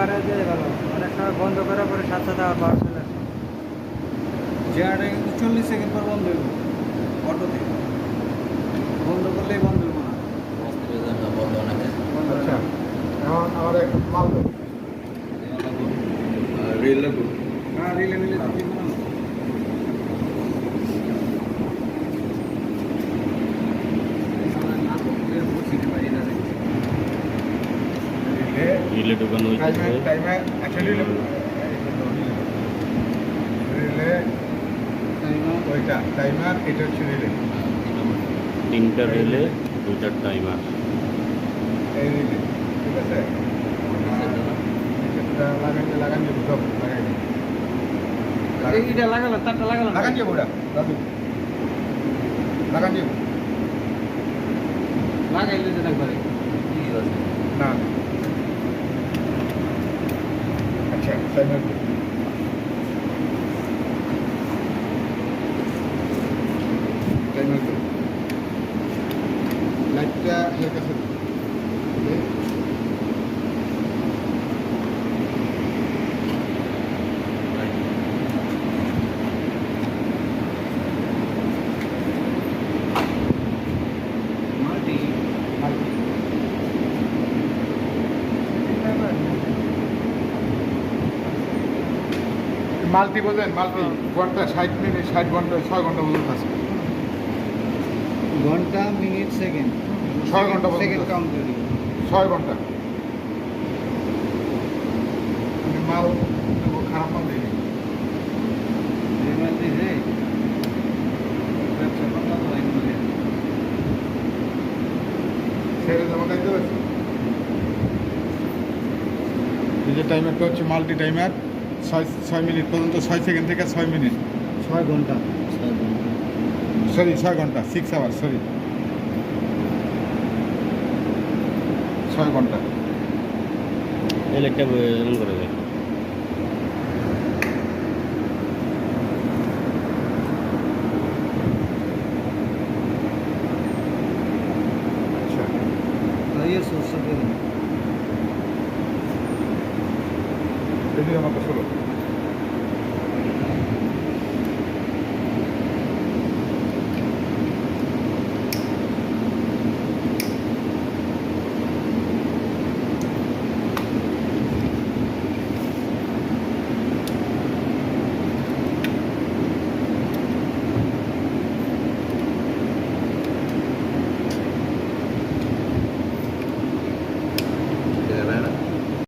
বাড়া দিয়ে ভালো, অনেক সময় বন্ধ করার পরে সাথে সাথে আবার পাওয়ার চলে আসে। চেয়ারটা কিন্তু 40 সেকেন্ড পর বন্ধ হইব অটোতে, বন্ধ করলেই বন্ধ হইব না। আচ্ছা এখন আমাদের মাল দেব রেল লাগবে। হ্যাঁ রিলে মিলে তো দিব না। রিলে ঢুকানো হইতেছে। টাইমার আচ্ছা রিলে রিলে ওইটা টাইমার এটা হচ্ছে রিলে 3টা রিলে 2টা টাইমার। এই রিলে ঠিক আছে এটা লাগান দিব সব লাগাই দিই এইটা লাগালো, তারটা লাগালো। লাগান দিব ওটা দাদু লাগান দিব লাগাইলে যেটা করে না আচ্ছা টাইমার টাইমার লাইটটা এর কাছে মাল্টি মাল্টি বোঝেন মাল্টি ঘন্টা 60 মিনিট 60 ঘন্টা 6 ঘন্টা পর্যন্ত আছে ঘন্টা মিনিট সেকেন্ড 6 ঘন্টা পর্যন্ত সেকেন্ড কাউন্ট করি। 6 ঘন্টা আমি মাল নেবো, খারাপ মাল দিই এই মাল্টি রে ব্যবসা করতে হবে এগুলো। ছেড়ে জমা খাইতে পারছি এই যে টাইমারটা হচ্ছে মাল্টি টাইমার 6 মিনিট পর্যন্ত 6 সেকেন্ড থেকে 6 মিনিট 6 ঘন্টা সরি 6 ঘন্টা 6 আওয়ার সরি 6 ঘন্টা এই লাইটটা অন করে দেয়। আচ্ছা ये सोच सकते हैं। এদিকে আমাকে শুরু